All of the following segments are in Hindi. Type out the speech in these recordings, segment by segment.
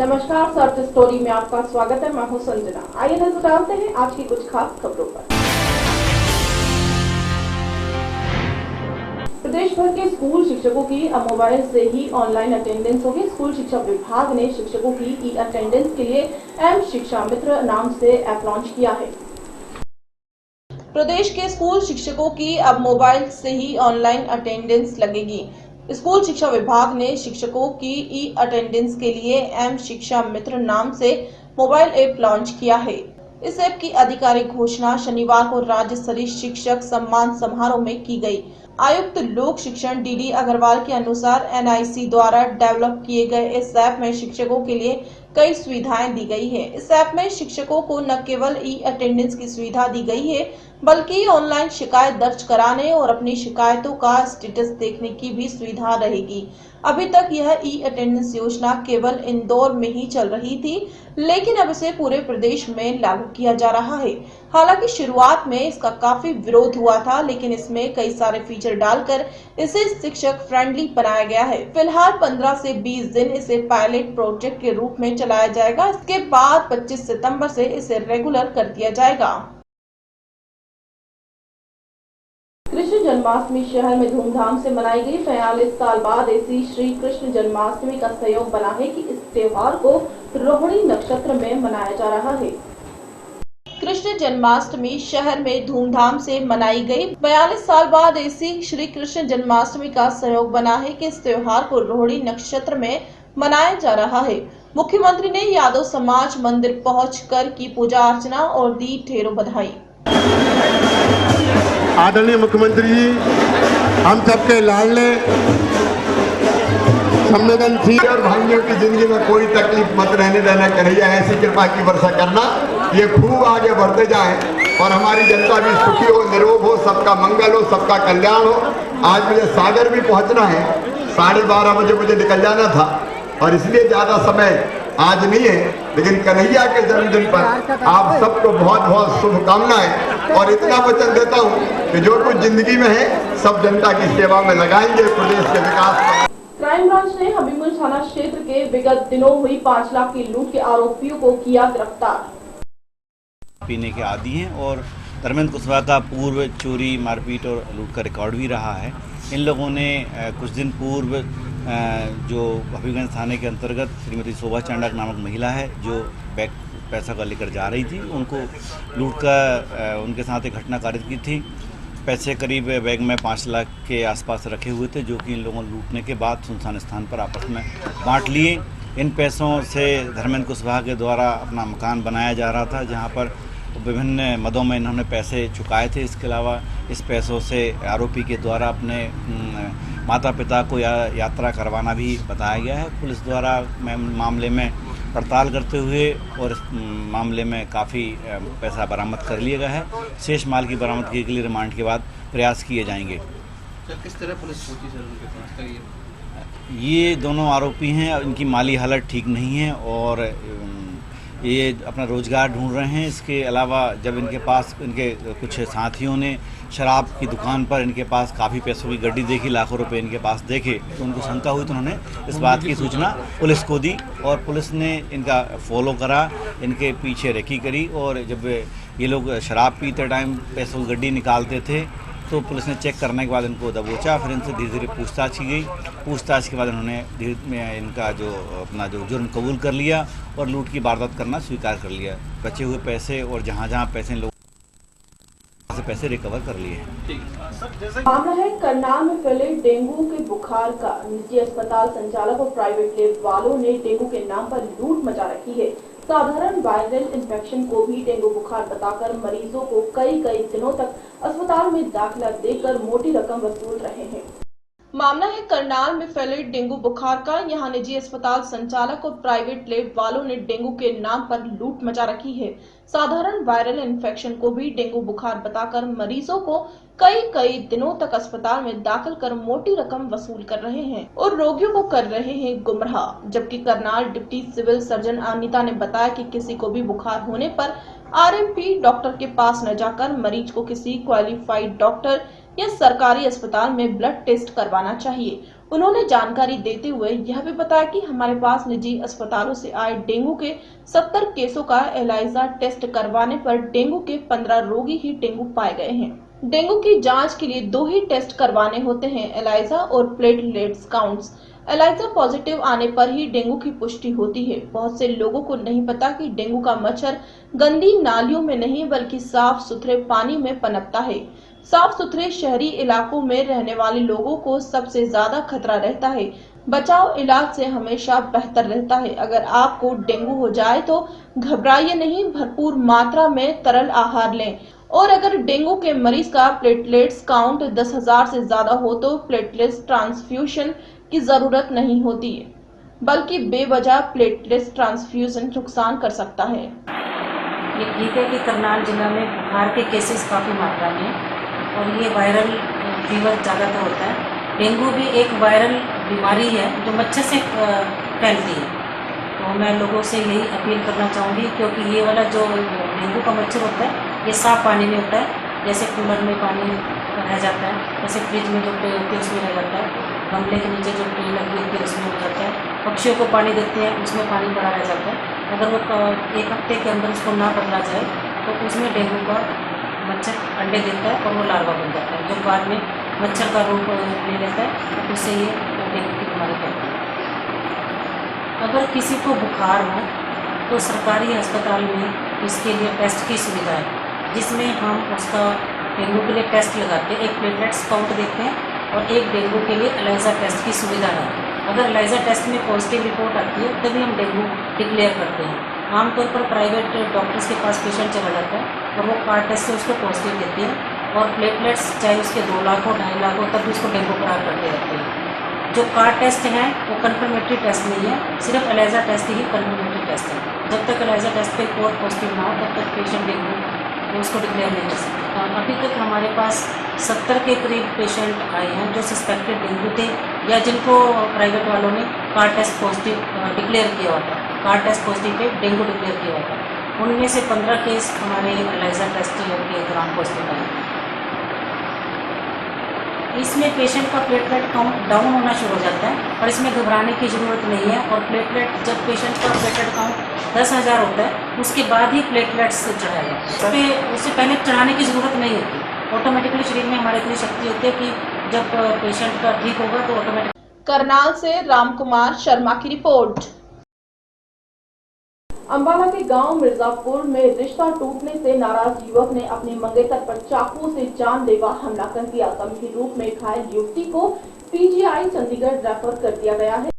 नमस्कार, सर्च स्टोरी में आपका स्वागत है। मैं हूं संजना। आइए नजर डालते हैं आज की कुछ खास खबरों पर। प्रदेश भर के स्कूल शिक्षकों की अब मोबाइल से ही ऑनलाइन अटेंडेंस होगी। स्कूल शिक्षा विभाग ने शिक्षकों की ई अटेंडेंस के लिए एम शिक्षा मित्र नाम से ऐप लॉन्च किया है। प्रदेश के स्कूल शिक्षकों की अब मोबाइल से ही ऑनलाइन अटेंडेंस लगेगी। स्कूल शिक्षा विभाग ने शिक्षकों की ई अटेंडेंस के लिए एम शिक्षा मित्र नाम से मोबाइल ऐप लॉन्च किया है। इस ऐप की आधिकारिक घोषणा शनिवार को राज्य स्तरीय शिक्षक सम्मान समारोह में की गई। आयुक्त लोक शिक्षण डीडी अग्रवाल के अनुसार एनआईसी द्वारा डेवलप किए गए इस ऐप में शिक्षकों के लिए कई सुविधाएं दी गई है। इस ऐप में शिक्षकों को न केवल ई अटेंडेंस की सुविधा दी गई है, बल्कि ऑनलाइन शिकायत दर्ज कराने और अपनी शिकायतों का स्टेटस देखने की भी सुविधा रहेगी। अभी तक यह ई अटेंडेंस योजना केवल इंदौर में ही चल रही थी, लेकिन अब इसे पूरे प्रदेश में लागू किया जा रहा है। हालांकि शुरुआत में इसका काफी विरोध हुआ था, लेकिन इसमें कई सारे फीचर डालकर इसे शिक्षक फ्रेंडली बनाया गया है। फिलहाल 15 से 20 दिन इसे पायलट प्रोजेक्ट के रूप में चलाया जाएगा। इसके बाद 25 सितंबर से इसे रेगुलर कर दिया जाएगा। कृष्ण जन्माष्टमी शहर में धूमधाम से मनाई गई। 45 साल बाद ऐसी श्री कृष्ण जन्माष्टमी का संयोग बना है कि इस त्योहार को रोहिणी नक्षत्र में मनाया जा रहा है। कृष्ण जन्माष्टमी शहर में धूमधाम से मनाई गई। 42 साल बाद ऐसी श्री कृष्ण जन्माष्टमी का संयोग बना है कि इस त्योहार को रोहिणी नक्षत्र में मनाया जा रहा है। मुख्यमंत्री ने यादव समाज मंदिर पहुंचकर की पूजा अर्चना और दी ढेरों बधाई। आदरणीय मुख्यमंत्री जी, हम सबके लाडले संवेदनशील और भाइयों की जिंदगी में कोई तकलीफ मत रहने देना। कन्हैया ऐसी कृपा की वर्षा करना, ये खूब आगे बढ़ते जाए और हमारी जनता भी सुखी हो, निरोग हो, सबका मंगल हो, सबका कल्याण हो। आज मुझे सागर भी पहुंचना है, 12:30 बजे मुझे निकल जाना था और इसलिए ज्यादा समय आज नहीं है, लेकिन कन्हैया के जन्मदिन पर आप सबको बहुत बहुत शुभकामनाएं और इतना वचन देता हूं कि जो कुछ जिंदगी में है सब जनता की सेवा में लगाएंगे, प्रदेश के विकास में। क्राइम ब्रांच ने हबीबगंज थाना क्षेत्र के विगत दिनों हुई 5 लाख की लूट के आरोपियों को किया गिरफ्तार। पीने के आदी हैं और धर्मेंद्र कुशवाहा का पूर्व चोरी, मारपीट और लूट का रिकॉर्ड भी रहा है। इन लोगों ने कुछ दिन पूर्व जो हबीबगंज थाने के अंतर्गत श्रीमती शोभा चांडाक नामक महिला है जो बैग पैसा का लेकर जा रही थी, उनको लूट का उनके साथ एक घटना कारित की थी। पैसे करीब बैग में 5 लाख के आसपास रखे हुए थे, जो कि इन लोगों ने लूटने के बाद सुनसान स्थान पर आपस में बांट लिए। इन पैसों से धर्मेंद्र कुशवाहा के द्वारा अपना मकान बनाया जा रहा था, जहां पर विभिन्न मदों में इन्होंने पैसे चुकाए थे। इसके अलावा इस पैसों से आरोपी के द्वारा अपने माता पिता को यात्रा करवाना भी बताया गया है। पुलिस द्वारा मामले में पड़ताल करते हुए और इस मामले में काफ़ी पैसा बरामद कर लिया गया है। शेष माल की बरामदगी के लिए रिमांड के बाद प्रयास किए जाएंगे। सर, किस तरह पुलिस पहुंची सर उनके पास तक? ये दोनों आरोपी हैं, इनकी माली हालत ठीक नहीं है और ये अपना रोजगार ढूंढ रहे हैं। इसके अलावा जब इनके पास इनके कुछ साथियों ने शराब की दुकान पर इनके पास काफ़ी पैसों की गड्डी देखी, लाखों रुपए इनके पास देखे, तो उनको शंका हुई, तो उन्होंने इस बात की सूचना पुलिस को दी और पुलिस ने इनका फॉलो करा, इनके पीछे रेकी करी और जब ये लोग शराब पीते टाइम पैसों की गड्डी निकालते थे तो पुलिस ने चेक करने के बाद इनको दबोचा। फिर इनसे धीरे धीरे पूछताछ की गई। पूछताछ के बाद इन्होंने धीरे इनका जो अपना जो जुर्म कबूल कर लिया और लूट की वारदात करना स्वीकार कर लिया। बचे हुए पैसे और जहाँ जहाँ पैसे लोग से पैसे रिकवर कर लिए हैं। मामला है करनाल में फैले डेंगू के बुखार का। निजी अस्पताल संचालक और प्राइवेट लैब वालों ने डेंगू के नाम पर लूट मचा रखी है। साधारण वायरल इन्फेक्शन को भी डेंगू बुखार बताकर मरीजों को कई दिनों तक अस्पताल में दाखिला देकर मोटी रकम वसूल रहे हैं। मामला है करनाल में फैले डेंगू बुखार का। यहां निजी अस्पताल संचालक और प्राइवेट लैब वालों ने डेंगू के नाम पर लूट मचा रखी है। साधारण वायरल इन्फेक्शन को भी डेंगू बुखार बताकर मरीजों को कई दिनों तक अस्पताल में दाखिल कर मोटी रकम वसूल कर रहे हैं और रोगियों को कर रहे हैं गुमराह। जबकि Karnal deputy civil surgeon Anita ने बताया कि किसी को भी बुखार होने पर आरएमपी डॉक्टर के पास न जाकर मरीज को किसी क्वालिफाइड डॉक्टर या सरकारी अस्पताल में ब्लड टेस्ट करवाना चाहिए। उन्होंने जानकारी देते हुए यह भी बताया कि हमारे पास निजी अस्पतालों से आए डेंगू के 70 केसों का एलाइजा टेस्ट करवाने पर डेंगू के 15 रोगी ही डेंगू पाए गए हैं। डेंगू की जांच के लिए 2 ही टेस्ट करवाने होते हैं, एलाइजा और प्लेटलेट्स काउंट्स। एलाइजा पॉजिटिव आने पर ही डेंगू की पुष्टि होती है। बहुत से लोगों को नहीं पता कि डेंगू का मच्छर गंदी नालियों में नहीं बल्कि साफ सुथरे पानी में पनपता है। साफ सुथरे शहरी इलाकों में रहने वाले लोगों को सबसे ज्यादा खतरा रहता है। बचाव इलाज से हमेशा बेहतर रहता है। अगर आपको डेंगू हो जाए तो घबराइए नहीं, भरपूर मात्रा में तरल आहार लें और अगर डेंगू के मरीज का प्लेटलेट्स काउंट 10,000 से ज्यादा हो तो प्लेटलेट्स ट्रांसफ्यूजन की जरूरत नहीं होती है, बल्कि बेवजह प्लेटलेट्स ट्रांसफ्यूजन नुकसान कर सकता है। ये ठीक है कि करनाल जिला में बुखार के केसेस काफ़ी मात्रा में हैं और ये वायरल फीवर ज़्यादातर होता है। डेंगू भी एक वायरल बीमारी है जो मच्छर से फैलती है। तो मैं लोगों से यही अपील करना चाहूँगी, क्योंकि ये वाला जो डेंगू का मच्छर होता है ये साफ़ पानी में होता है। जैसे कूलर में पानी रह जाता है, जैसे फ्रिज में जो ट्रे होती है उसमें रह जाता है, गमले के नीचे जो ट्रे लगी होती है उसमें हो जाता है, पक्षियों को पानी देते हैं उसमें पानी पड़ा रह जाता है। अगर वो 1 हफ्ते के अंदर उसको ना बदला जाए तो उसमें डेंगू का मच्छर अंडे देता है और वो लार्वा बन जाता है, जो बाद में मच्छर का रूप ले लेता है तो उससे ये डेंगू की बीमारी फैलती है। अगर किसी को बुखार हो तो सरकारी अस्पताल में इसके लिए टेस्ट की सुविधा है, जिसमें हम उसका डेंगू के लिए टेस्ट लगाते हैं, एक प्लेटलेट्स काउंट देखते हैं और एक डेंगू के लिए एलाइजा टेस्ट की सुविधा है। अगर एलाइजा टेस्ट में पॉजिटिव रिपोर्ट आती है तभी हम डेंगू डिक्लेयर करते हैं। आमतौर पर प्राइवेट डॉक्टर्स के पास पेशेंट चला जाता है और वो कार्ड टेस्ट से उसको पॉजिटिव देते हैं और प्लेटलेट्स चाहे उसके 2 लाख हो 2.5 लाख हो तब भी उसको डेंगू करार करते रहते हैं। जो कार्ड टेस्ट हैं वो कन्फर्मेटरी टेस्ट नहीं है, सिर्फ एलाइजा टेस्ट ही कन्फर्मेटरी टेस्ट है। जब तक एलाइजा टेस्ट पे रिपोर्ट पॉजिटिव ना हो तब तक पेशेंट डेंगू उसको डिक्लेयर नहीं कर सकते। अभी तक हमारे पास 70 के करीब पेशेंट आए हैं जो सस्पेक्टेड डेंगू थे या जिनको प्राइवेट वालों ने कार्ड टेस्ट पॉजिटिव डिक्लेयर किया हुआ था, card test positive pay dengue declare किया हुआ था। उनमें से 15 केस हमारे एलाइजा टेस्ट के दौरान पॉजिटिव आए। इसमें पेशेंट का प्लेटलेट काउंट डाउन होना शुरू हो जाता है और इसमें घबराने की ज़रूरत नहीं है। और प्लेटलेट जब पेशेंट का प्लेटलेट काउंट 10,000 होता है उसके बाद ही प्लेटलेट्स चढ़ाया जाता है। उससे पहले चढ़ाने की ज़रूरत नहीं होती, ऑटोमेटिकली शरीर में हमारे इतनी शक्ति होती है कि जब पेशेंट का ठीक होगा तो ऑटोमेटिक। करनाल से रामकुमार शर्मा की रिपोर्ट। अंबाला के गांव मिर्जापुर में रिश्ता टूटने से नाराज युवक ने अपने मंगेतर पर चाकू से जानलेवा हमला कर दिया। गंभीर रूप में घायल युवती को पीजीआई चंडीगढ़ रेफर कर दिया गया है।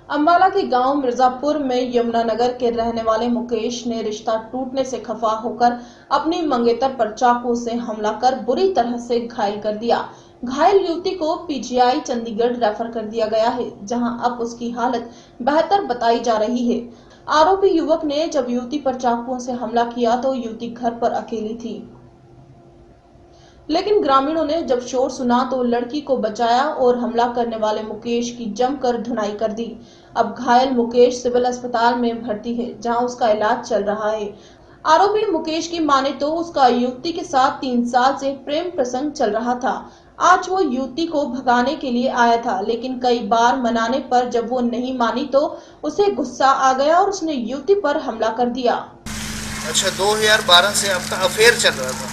अंबाला के गांव मिर्जापुर में यमुनानगर के रहने वाले मुकेश ने रिश्ता टूटने से खफा होकर अपनी मंगेतर पर चाकू से हमला कर बुरी तरह से घायल कर दिया। घायल युवती को पीजीआई चंडीगढ़ रेफर कर दिया गया है, जहां अब उसकी हालत बेहतर बताई जा रही है। आरोपी युवक ने जब युवती पर चाकुओं से हमला किया तो युवती घर पर अकेली थी, लेकिन ग्रामीणों ने जब शोर सुना तो लड़की को बचाया और हमला करने वाले मुकेश की जमकर धुनाई कर दी। अब घायल मुकेश सिविल अस्पताल में भर्ती है, जहां उसका इलाज चल रहा है। आरोपी मुकेश की माने तो उसका युवती के साथ 3 साल से प्रेम प्रसंग चल रहा था। आज वो युवती को भगाने के लिए आया था, लेकिन कई बार मनाने पर जब वो नहीं मानी तो उसे गुस्सा आ गया और उसने युवती पर हमला कर दिया। अच्छा, 2012 से आपका अफेयर चल रहा था?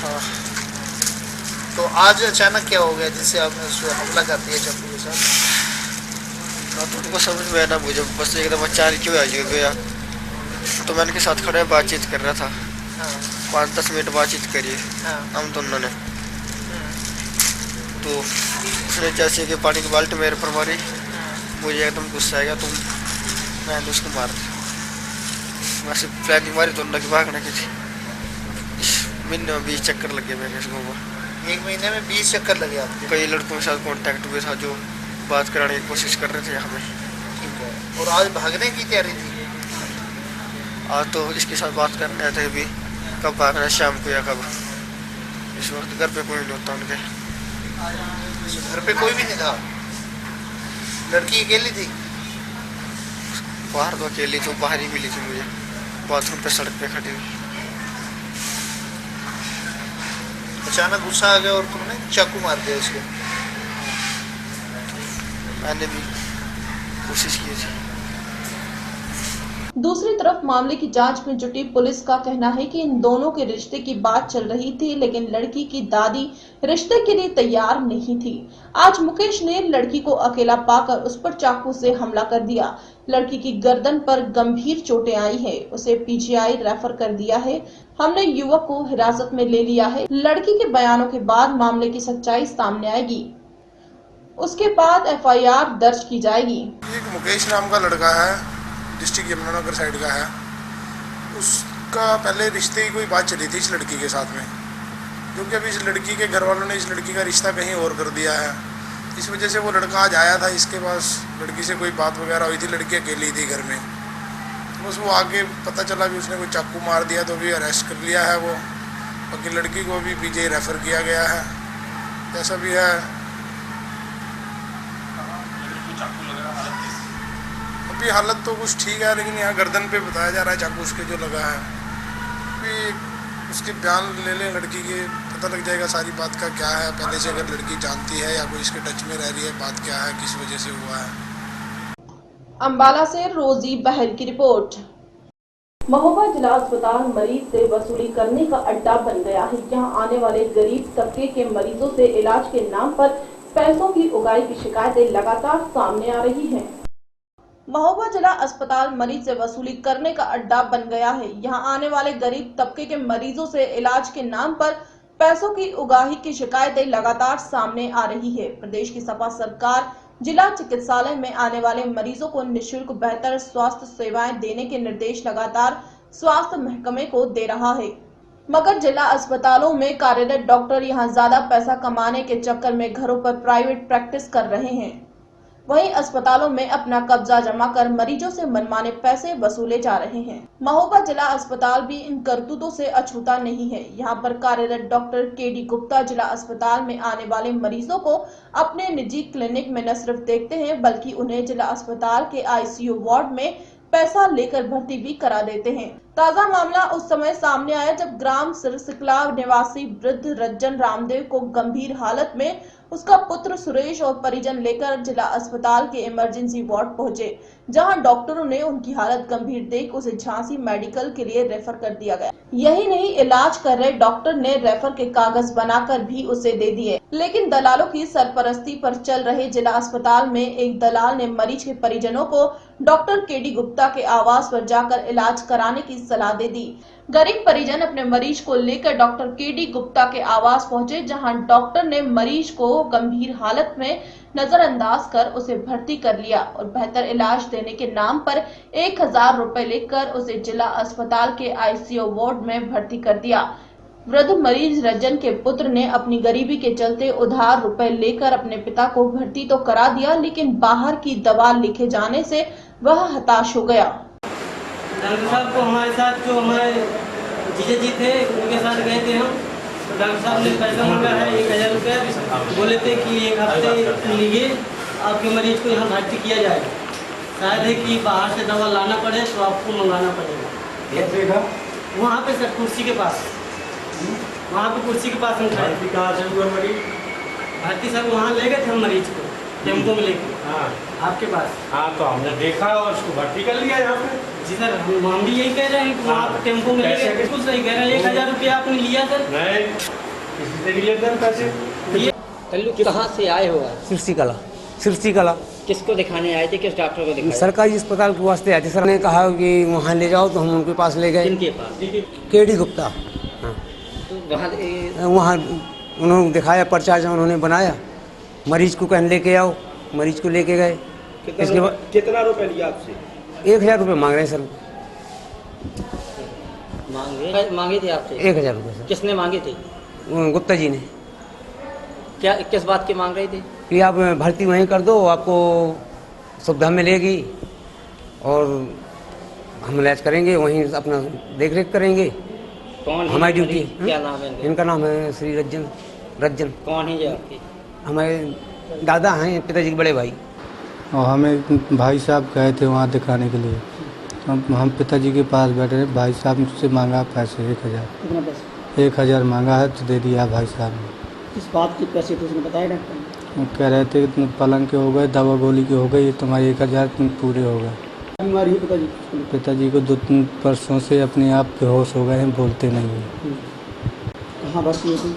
हाँ। तो आज अचानक क्या हो गया जिससे आपने उसको हमला कर दिया चाकू के साथ? हाँ, तो उनको समझ में आया मुझे, बस एकदम अचानक क्यों आ गया। तो मैं उनके साथ खड़े बातचीत कर रहा था। हाँ। 5-10 मिनट बातचीत करी। हाँ। हम दोनों ने तो उसने जैसे कि पानी की बाल्टी मेरे पर मारी, मुझे एकदम गुस्सा आ गया। तो मैंने उसको मार दिया। वैसे प्लानिंग मारी दोनों की भागने की थी। महीने में 20 चक्कर लगे मेरे इसको। 1 महीने में 20 चक्कर लगे आपके? कई लड़कों के साथ कांटेक्ट हुए था जो बात कराने की कोशिश कर रहे थे हमें। ठीक है। और आज भागने की तैयारी थी? आज तो इसके साथ बात करने आए थे भी कब भागना है, शाम को या कब। इस वक्त घर पे कोई नहीं होता उनके। घर पे कोई भी नहीं था? लड़की अकेली थी? बाहर तो अकेली थी, बाहर ही मिली थी मुझे, बाथरूम पे सड़क पे खड़ी हुई। अचानक गुस्सा आ गया और तुमने चाकू मार दिया उसको? मैंने भी कोशिश की थी। दूसरी तरफ मामले की जांच में जुटी पुलिस का कहना है कि इन दोनों के रिश्ते की बात चल रही थी, लेकिन लड़की की दादी रिश्ते के लिए तैयार नहीं थी। आज मुकेश ने लड़की को अकेला पाकर उस पर चाकू से हमला कर दिया। लड़की की गर्दन पर गंभीर चोटें आई है, उसे पीजीआई रेफर कर दिया है। हमने युवक को हिरासत में ले लिया है। लड़की के बयानों के बाद मामले की सच्चाई सामने आएगी, उसके बाद एफआईआर दर्ज की जाएगी। एक मुकेश नाम का लड़का है, डिस्ट्रिक्ट यमुनानगर साइड का है। उसका पहले रिश्ते की कोई बात चली थी इस लड़की के साथ में, क्योंकि अभी इस लड़की के घर वालों ने इस लड़की का रिश्ता कहीं और कर दिया है। इस वजह से वो लड़का आज आया था इसके पास, लड़की से कोई बात वगैरह हुई थी। लड़की अकेली थी घर में, बस वो आगे पता चला कि उसने कोई चाकू मार दिया, तो भी अरेस्ट कर लिया है वो। बाकी लड़की को भी पीजीआई रेफर किया गया है। जैसा भी है अभी हालत तो कुछ ठीक है, लेकिन यहाँ गर्दन पे बताया जा रहा है चाकू उसके जो लगा है। अभी उसके बयान ले लें लड़की के, पता लग जाएगा सारी बात का क्या है। पहले से अगर लड़की जानती है या कोई इसके टच में रह रही है, बात क्या है, किस वजह से हुआ है। अंबाला से रोजी बहल की रिपोर्ट। महोबा जिला अस्पताल मरीज से वसूली करने का अड्डा बन गया है। यहाँ आने वाले गरीब तबके के मरीजों से इलाज के नाम पर पैसों की उगाही की शिकायतें लगातार सामने आ रही हैं। महोबा जिला अस्पताल मरीज से वसूली करने का अड्डा बन गया है। यहाँ आने वाले गरीब तबके के मरीजों से इलाज के नाम पर पैसों की उगाही की शिकायतें लगातार सामने आ रही है। प्रदेश की सपा सरकार जिला चिकित्सालय में आने वाले मरीजों को निःशुल्क बेहतर स्वास्थ्य सेवाएं देने के निर्देश लगातार स्वास्थ्य महकमे को दे रहा है, मगर जिला अस्पतालों में कार्यरत डॉक्टर यहां ज्यादा पैसा कमाने के चक्कर में घरों पर प्राइवेट प्रैक्टिस कर रहे हैं। वहीं अस्पतालों में अपना कब्जा जमा कर मरीजों से मनमाने पैसे वसूले जा रहे हैं। महोबा जिला अस्पताल भी इन करतूतों से अछूता नहीं है। यहां पर कार्यरत डॉक्टर केडी गुप्ता जिला अस्पताल में आने वाले मरीजों को अपने निजी क्लिनिक में न सिर्फ देखते हैं, बल्कि उन्हें जिला अस्पताल के आईसीयू वार्ड में पैसा लेकर भर्ती भी करा देते हैं। ताजा मामला उस समय सामने आया जब ग्राम सिरसिकला निवासी वृद्ध रज्जन रामदेव को गंभीर हालत में उसका पुत्र सुरेश और परिजन लेकर जिला अस्पताल के इमरजेंसी वार्ड पहुंचे, जहां डॉक्टरों ने उनकी हालत गंभीर देख उसे झांसी मेडिकल के लिए रेफर कर दिया गया। यही नहीं, इलाज कर रहे डॉक्टर ने रेफर के कागज बनाकर भी उसे दे दिए। लेकिन दलालों की सरपरस्ती पर चल रहे जिला अस्पताल में एक दलाल ने मरीज के परिजनों को डॉक्टर केडी गुप्ता के आवास पर जाकर इलाज कराने की सलाह दे दी। गरीब परिजन अपने मरीज को लेकर डॉक्टर केडी गुप्ता के आवास पहुंचे, जहां डॉक्टर ने मरीज को गंभीर हालत में नजरअंदाज कर उसे भर्ती कर लिया और बेहतर इलाज देने के नाम पर 1000 रुपए लेकर उसे जिला अस्पताल के आईसीयू वार्ड में भर्ती कर दिया। वृद्ध मरीज रज्जन के पुत्र ने अपनी गरीबी के चलते उधार रुपए लेकर अपने पिता को भर्ती तो करा दिया, लेकिन बाहर की दवा लिखे जाने से वह हताश हो गया। डॉक्टर साहब को हमारे साथ जो हमारे जीजा जी थे उनके साथ गए थे हम, तो डॉक्टर साहब ने पैसा मांगा है 1000 रुपया। बोले थे कि एक हफ्ते लिए आपके मरीज को यहाँ भर्ती किया जाएगा। शायद है कि बाहर से दवा लाना पड़े तो आपको मंगाना पड़ेगा। वहाँ पे सर कुर्सी के पास, वहाँ पे कुर्सी के पास हम खड़े। कहाँ से हुआ मरीज भर्ती? सर वहाँ ले गए थे हम मरीज को टेम्पो में लेके। हाँ, आपके पास। हाँ, तो हमने देखा और उसको भर्ती कर लिया यहाँ पे। जी सर, हम भी यही कह रहे हैं कि वहाँ पे टेम्पो में लेके। बिल्कुल सही कह रहे हैं। 1000 रुपया आपने लिया सर? नहीं, किसी से लिए सर पैसे। कहाँ से आए हो? सिरसी कला। किसको दिखाने आए थे? किस डॉक्टर को दिखाया? सरकारी अस्पताल के वास्ते आए थे सर। ने कहा कि वहाँ ले जाओ, तो हम उनके पास ले गए। किनके पास? केडी गुप्ता। तो वहाँ उन्होंने दिखाया, पर्चा जो उन्होंने बनाया, मरीज को कहने लेके आओ, मरीज को लेके गए। इसके बाद कितना रुपए लिया आपसे? 1000 रुपये मांग रहे हैं सर। मांगे थे आपसे 1000 रुपये सर। किसने मांगे थे? गुप्ता जी ने। क्या किस बात के मांग रहे थे? कि आप भर्ती वहीं कर दो, आपको सुविधा मिलेगी और हम इलाज करेंगे, वहीं अपना देख रेख करेंगे। कौन? हमारी ड्यूटी। क्या नाम है इनका? नाम है श्री रज्जन। कौन है ये आपके? हमारे दादा हैं, पिताजी के बड़े भाई। और हमें भाई साहब गए थे वहाँ दिखाने के लिए। हम पिताजी के पास बैठे थे, भाई साहब मुझसे मांगा पैसे 1000। कितना पैसा? 1000 मांगा है तो दे दिया भाई साहब ने। किस बात के पैसे थे उसने बताया डॉक्टर? वो कह रहे थे कि पलंग के हो गए, दवा गोली के हो गए, ये तुम्हारे 1000 पूरे हो गए। बीमारी है पिताजी? पिताजी को 2-3 परसों से अपने आप बेहोश हो गए हैं, बोलते नहीं हैं। कहाँ भर्ती है?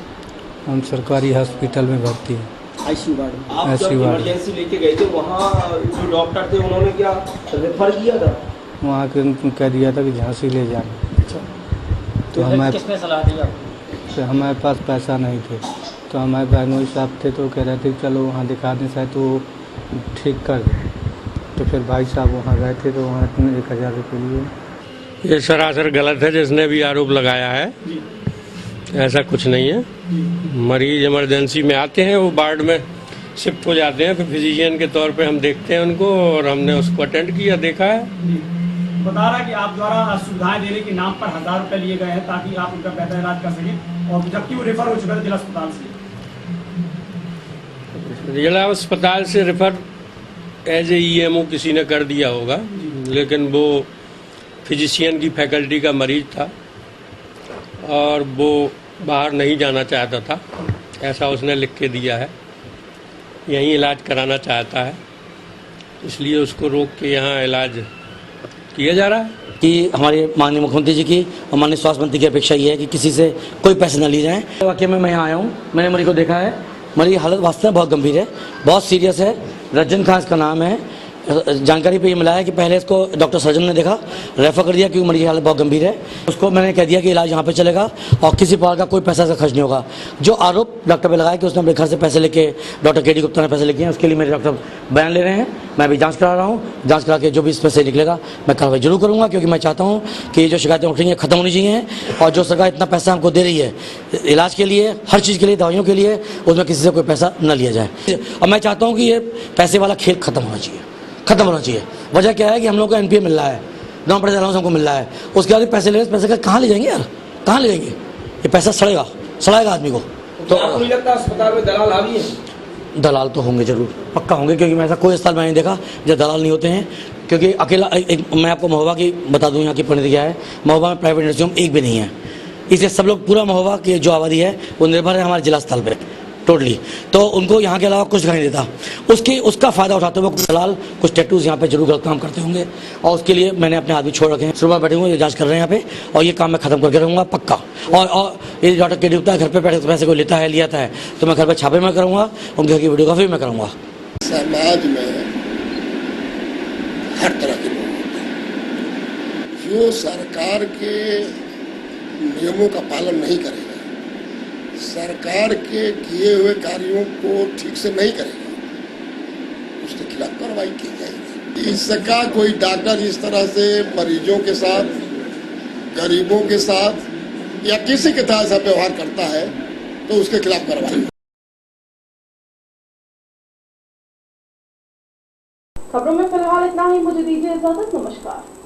हम सरकारी हॉस्पिटल में भर्ती हैं, आईसीयू वार्ड में। आप जब इमरजेंसी लेके गए थे वहाँ जो डॉक्टर थे उन्होंने क्या रेफर किया था? वहाँ के कह दिया था कि झांसी ले जाना। अच्छा, तो हमारे किसने सलाह दी आपको? हमारे पास पैसा नहीं थे, तो हमारे बहनोई साहब थे तो कह रहे थे चलो वहाँ दिखाने से तो ठीक कर दे। तो फिर भाई साहब वहाँ गए थे तो वहाँ 1000 रुपये लिए। ये सरासर गलत है जिसने भी आरोप लगाया है, ऐसा कुछ नहीं है। मरीज इमरजेंसी में आते हैं, वो वार्ड में शिफ्ट हो जाते हैं, फिर फिजिशियन के तौर पे हम देखते हैं उनको, और हमने उसको अटेंड किया, देखा है। बता रहा कि आप द्वारा सुविधाएं देने के नाम पर 1000 रुपए लिए गए हैं ताकि आप उनका बेहतर इलाज कर सकें, और जबकि वो रेफर हो चुका है जिला अस्पताल से। जिला अस्पताल से रेफर एज ए EMO किसी ने कर दिया होगा, लेकिन वो फिजिशियन की फैकल्टी का मरीज था और वो बाहर नहीं जाना चाहता था, ऐसा उसने लिख के दिया है। यहीं इलाज कराना चाहता है, इसलिए उसको रोक के यहाँ इलाज किया जा रहा है। कि हमारे माननीय मुख्यमंत्री जी की और माननीय स्वास्थ्य मंत्री की अपेक्षा ये है कि किसी से कोई पैसे न लिए जाएं। वाकई में मैं यहाँ आया हूँ, मैंने मरीज को देखा है, मरीज की हालत वास्तव में बहुत गंभीर है, बहुत सीरियस है। रज्जन खान इसका नाम है। जानकारी पे ये मिला है कि पहले इसको डॉक्टर सर्जन ने देखा, रेफर कर दिया क्योंकि मरीज की हालत बहुत गंभीर है। उसको मैंने कह दिया कि इलाज यहाँ पे चलेगा और किसी प्रकार का कोई पैसा का खर्च नहीं होगा। जो आरोप डॉक्टर पे लगाया कि उसने अपने घर से पैसे लेके, डॉक्टर KD गुप्ता ने पैसे लेके हैं, उसके लिए मेरे डॉक्टर बयान ले रहे हैं। मैं अभी जांच करा रहा हूँ, जांच करा के जो भी इसमें से निकलेगा मैं कार्रवाई जरूर करूँगा, क्योंकि मैं चाहता हूँ कि ये जो शिकायतें उठ रही हैं खत्म होनी चाहिए, और जो सरकार इतना पैसा हमको दे रही है इलाज के लिए, हर चीज़ के लिए, दवाइयों के लिए, उसमें किसी से कोई पैसा न लिया जाए। और मैं चाहता हूँ कि ये पैसे वाला खेल खत्म होना चाहिए, खत्म होना चाहिए। वजह क्या है कि हम लोग को NPA मिल रहा है, गाँव पड़े अलाउंस हमको मिल रहा है, उसके बाद पैसे ले, पैसे का कहाँ ले जाएंगे यार, कहाँ ले जाएंगे? ये पैसा सड़ेगा आदमी को। तो आपको नहीं लगता अस्पताल में दलाल हावी है? दलाल तो होंगे, जरूर पक्का होंगे, क्योंकि मैं ऐसा कोई अस्पताल में नहीं देखा जब दलाल नहीं होते हैं। क्योंकि अकेला मैं आपको महोबा की बता दूं, यहाँ की परिणति क्या है। महोबा में प्राइवेट नर्सिंग होम एक भी नहीं है, इसलिए सब लोग, पूरा महोबा की जो आबादी है वो निर्भर है हमारे जिला अस्पताल पर टोटली। तो उनको यहाँ के अलावा कुछ दिखाई नहीं देता, उसका फ़ायदा उठाते हुए दलाल कुछ टैटूज यहाँ पे जरूर गलत काम करते होंगे, और उसके लिए मैंने अपने आदमी छोड़ रखे हैं। सुबह बैठे हुए जांच कर रहे हैं यहाँ पे, और ये काम मैं खत्म करके रहूँगा पक्का। और ये डॉक्टर KD गुप्ता घर पे बैठे पैसे कोई लेता है, लिया है, तो मैं घर पर छापे में करूँगा, उनके घर की वीडियोग्राफी में करूँगा। समाज में हर तरह के लोग होते हैं जो सरकार के नियमों का पालन नहीं करेगा, सरकार के किए हुए कार्यों को ठीक से नहीं करेगा, उसके खिलाफ कार्रवाई की जाएगी। इसका कोई डॉक्टर इस तरह से मरीजों के साथ, गरीबों के साथ या किसी के तरह से व्यवहार करता है तो उसके खिलाफ कार्रवाई। खबरों में फिलहाल इतना ही, मुझे दीजिए इजाजत, नमस्कार।